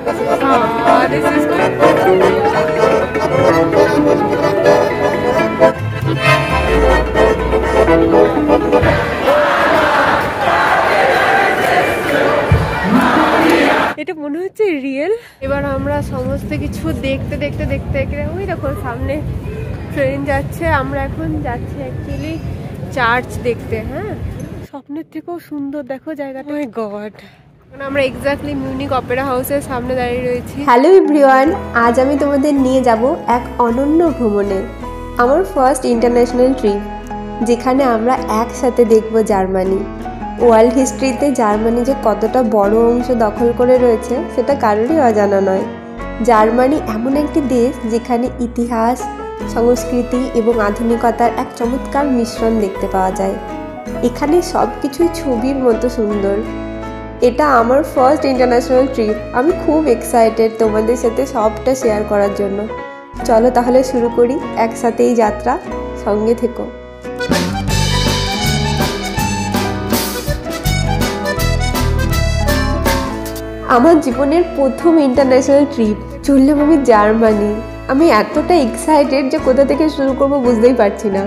This is এটা মনে হচ্ছে রিয়েল। এবার আমরা সমস্ত কিছু দেখতে দেখতে দেখতে দেখতে ওই দেখো সামনে ট্রেন যাচ্ছে, আমরা এখন যাচ্ছি অ্যাকচুয়ালি চার্চ দেখতে। হ্যাঁ, স্বপ্নের থেকেও সুন্দর দেখো জায়গাটা। মাই গড, আমরা এক্স্যাক্টলি মিউনিক অপেরা হাউসের সামনে দাঁড়িয়ে রয়েছি। হ্যালো এভরিওয়ান, আজ আমি তোমাদের নিয়ে যাব এক অনন্য ভ্রমণে, আমার ফার্স্ট ইন্টারন্যাশনাল ট্রিপ, যেখানে আমরা একসাথে দেখব জার্মানি। ওয়ার্ল্ড হিস্ট্রিতে জার্মানি যে কতটা বড় অংশ দখল করে রয়েছে সেটা কারোরই অজানা নয়। জার্মানি এমন একটি দেশ যেখানে ইতিহাস, সংস্কৃতি এবং আধুনিকতার এক চমৎকার মিশ্রণ দেখতে পাওয়া যায়। এখানে সব কিছুই ছবির মতো সুন্দর। এটা আমার ফার্স্ট ইন্টারন্যাশনাল ট্রিপ। আমি খুব এক্সাইটেড তোমাদের সাথে সবটা শেয়ার করার জন্য। চলো তাহলে শুরু করি একসাথে এই যাত্রা, সঙ্গে থেকো। আমার জীবনের প্রথম ইন্টারন্যাশনাল ট্রিপ, চললাম আমি জার্মানি। আমি এতটা এক্সাইটেড যে কোথা থেকে শুরু করব বুঝতেই পারছি না।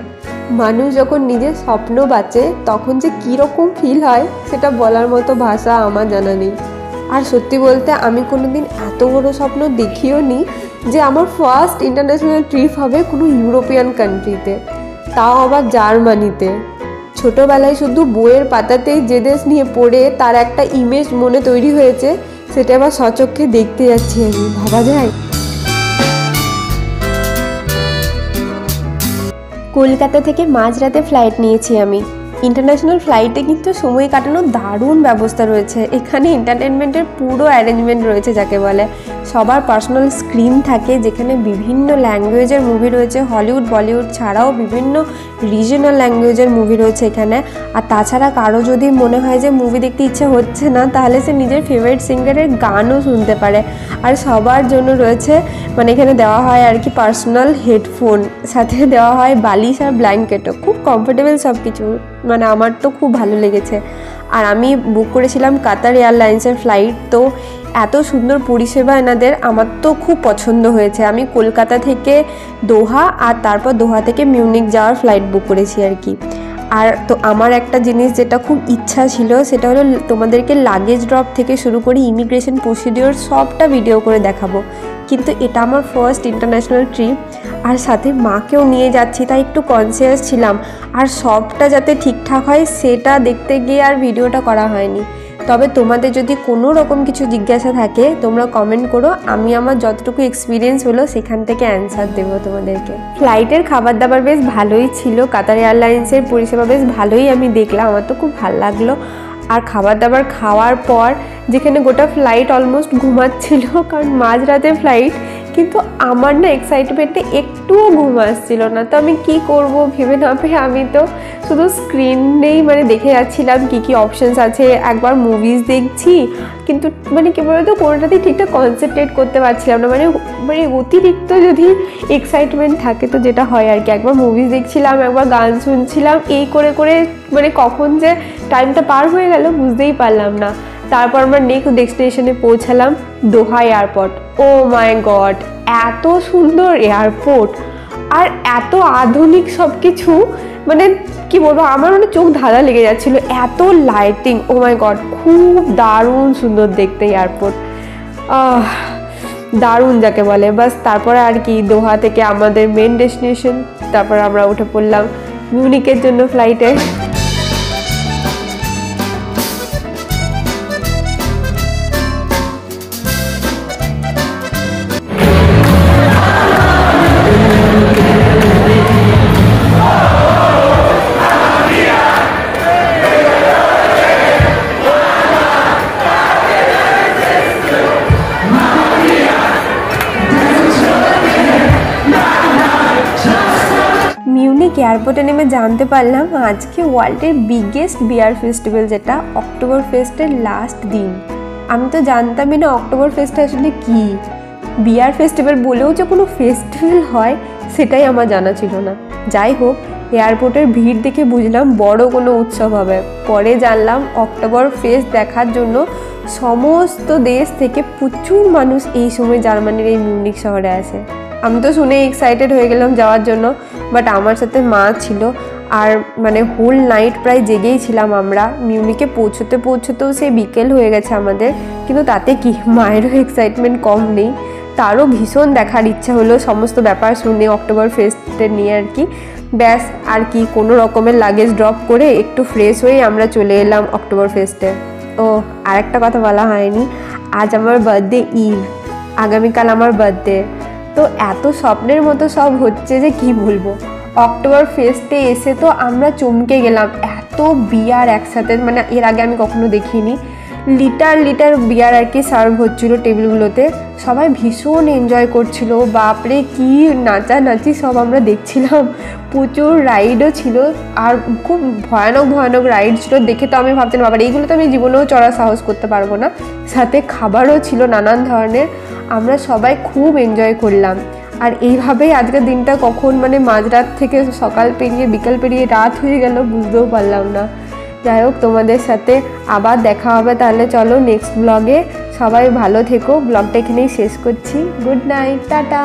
মানুষ যখন নিজের স্বপ্ন বাঁচে তখন যে কীরকম ফিল হয় সেটা বলার মতো ভাষা আমার জানা নেই। আর সত্যি বলতে আমি কোনোদিন এত বড় স্বপ্ন দেখিও নি যে আমার ফার্স্ট ইন্টারন্যাশনাল ট্রিপ হবে কোনো ইউরোপিয়ান কান্ট্রিতে, তাও আবার জার্মানিতে। ছোটোবেলায় শুধু বইয়ের পাতাতেই যে দেশ নিয়ে পড়ে তার একটা ইমেজ মনে তৈরি হয়েছে, সেটা আবার স্বচক্ষে দেখতে যাচ্ছি আমি। ভাবা যায়? কলকাতা থেকে মাঝরাতে ফ্লাইট নিয়েছি আমি। ইন্টারন্যাশনাল ফ্লাইটে কিন্তু সময় কাটানোর দারুণ ব্যবস্থা রয়েছে। এখানে এন্টারটেনমেন্টের পুরো অ্যারেঞ্জমেন্ট রয়েছে যাকে বলে। সবার পার্সোনাল স্ক্রিন থাকে যেখানে বিভিন্ন ল্যাঙ্গুয়েজের মুভি রয়েছে, হলিউড বলিউড ছাড়াও বিভিন্ন রিজনাল ল্যাঙ্গুয়েজের মুভি রয়েছে এখানে। আর তাছাড়া কারো যদি মনে হয় যে মুভি দেখতে ইচ্ছে হচ্ছে না, তাহলে সে নিজের ফেভারিট সিঙ্গারের গানও শুনতে পারে। আর সবার জন্য রয়েছে মানে এখানে দেওয়া হয় আর কি পার্সোনাল হেডফোন, সাথে দেওয়া হয় বালিশ আর ব্ল্যাঙ্কেটও। খুব কমফোর্টেবল সব কিছু, মানে আমার তো খুব ভালো লেগেছে। আর আমি বুক করেছিলাম কাতার এয়ারলাইন্সের ফ্লাইট, তো এত সুন্দর পরিষেবা এনাদের আমার তো খুব পছন্দ হয়েছে। আমি কলকাতা থেকে দোহা আর তারপর দোহা থেকে মিউনিক যাওয়ার ফ্লাইট বুক করেছি আর কি। আর তো আমার একটা জিনিস যেটা খুব ইচ্ছা ছিল সেটা হলো তোমাদেরকে লাগেজ ড্রপ থেকে শুরু করে ইমিগ্রেশন প্রসিডিওর সবটা ভিডিও করে দেখাবো, কিন্তু এটা আমার ফার্স্ট ইন্টারন্যাশনাল ট্রিপ আর সাথে মাকেও নিয়ে যাচ্ছি, তাই একটু কনসিয়াস ছিলাম। আর সবটা যাতে ঠিকঠাক হয় সেটা দেখতে গিয়ে আর ভিডিওটা করা হয়নি। তবে তোমাদের যদি কোনো রকম কিছু জিজ্ঞাসা থাকে তোমরা কমেন্ট করো, আমি আমার যতটুকু এক্সপিরিয়েন্স হলো সেখান থেকে অ্যান্সার দেবো তোমাদেরকে। ফ্লাইটের খাবার দাবার বেশ ভালোই ছিল, কাতার এয়ারলাইন্সের পরিষেবা বেশ ভালোই আমি দেখলাম, আমার তো খুব ভালো লাগলো। আর খাবার দাবার খাওয়ার পর যেখানে গোটা ফ্লাইট অলমোস্ট ঘুমাচ্ছিল, কারণ মাঝরাতে ফ্লাইট, কিন্তু আমার না এক্সাইটমেন্টে একটুও ঘুম আসছিল না। তো আমি কী করব ভেবে না পেয়ে আমি তো শুধু স্ক্রিনেই মানে দেখে যাচ্ছিলাম কী কী অপশানস আছে। একবার মুভিজ দেখছি, কিন্তু মানে কী বলতো কোনোটাতেই ঠিকঠাক কনসেন্ট্রেট করতে পারছিলাম না। মানে অতিরিক্ত যদি এক্সাইটমেন্ট থাকে তো যেটা হয় আর কি, একবার মুভিজ দেখছিলাম, একবার গান শুনছিলাম, এই করে করে মানে কখন যে টাইমটা পার হয়ে গেল বুঝতেই পারলাম না। তারপর আমরা নেক্সট ডেস্টিনেশনে পৌঁছালাম দোহা এয়ারপোর্ট। ও মাই গড, এত সুন্দর এয়ারপোর্ট আর এত আধুনিক সব কিছু, মানে কি বলবো, আমার মানে চোখ ধাঁধা লেগে যাচ্ছিলো, এত লাইটিং। ও মাই গড, খুব দারুণ সুন্দর দেখতে এয়ারপোর্ট, দারুণ যাকে বলে। বাস তারপরে আর কি দোহা থেকে আমাদের মেন ডেস্টিনেশন, তারপর আমরা উঠে পড়লাম মিউনিকের জন্য ফ্লাইটে। মিউনিক এয়ারপোর্টে নেমে জানতে পারলাম আজকে ওয়ার্ল্ডের বিগেস্ট বিয়ার ফেস্টিভ্যাল, যেটা অক্টোবর ফেস্টের লাস্ট দিন। আমি তো জানতামই না অক্টোবর ফেস্ট আসলে কী। বিয়ার ফেস্টিভ্যাল বলেও যে কোনো ফেস্টিভ্যাল হয় সেটাই আমার জানা ছিল না। যাই হোক, এয়ারপোর্টের ভিড় দেখে বুঝলাম বড় কোনো উৎসব হবে। পরে জানলাম অক্টোবর ফেস্ট দেখার জন্য সমস্ত দেশ থেকে প্রচুর মানুষ এই সময় জার্মানির এই মিউনিক শহরে আসে। আমি তো শুনে এক্সাইটেড হয়ে গেলাম যাওয়ার জন্য, বাট আমার সাথে মা ছিল আর মানে হোল নাইট প্রায় জেগেই ছিলাম আমরা। মিউনিকে পৌঁছতেও সে বিকেল হয়ে গেছে আমাদের, কিন্তু তাতে কি মায়েরও এক্সাইটমেন্ট কম নেই, তারও ভীষণ দেখার ইচ্ছা হলো সমস্ত ব্যাপার শুনে অক্টোবর ফেস্টে নিয়ে আর কি। ব্যাস আর কি, কোনো রকমের লাগেজ ড্রপ করে একটু ফ্রেশ হয়ে আমরা চলে এলাম অক্টোবর ফেস্টে। ও আর একটা কথা বলা হয়নি, আজ আমার বার্থডে ইভ, আগামীকাল আমার বার্থডে। তো এত স্বপ্নের মতো সব হচ্ছে যে কি বলবো। অক্টোবর ফেস্টে এসে তো আমরা চমকে গেলাম, এত বিয়ার একসাথে, মানে এর আগে আমি কখনো দেখিনি। লিটার বিয়ার আর কি সার্ভ হচ্ছিলো টেবিলগুলোতে, সবাই ভীষণ এনজয় করছিল। বাপরে কি নাচানাচি সব আমরা দেখছিলাম। প্রচুর রাইডও ছিল আর খুব ভয়ানক রাইড ছিল। দেখে তো আমি ভাবছিলাম বাবার এইগুলো তো আমি জীবনেও চড়ার সাহস করতে পারবো না। সাথে খাবারও ছিল নানান ধরনের, আমরা সবাই খুব এনজয় করলাম। আর এইভাবেই আজকের দিনটা কখন মানে মাঝরাত থেকে সকাল পেরিয়ে বিকাল পেরিয়ে রাত হয়ে গেল বুঝতেও পারলাম না। যাই হোক, তোমাদের সাথে আবার দেখা হবে তাহলে, চলো নেক্সট ব্লগে। সবাই ভালো থেকো, ব্লগটা এখানেই শেষ করছি। Good night, tata.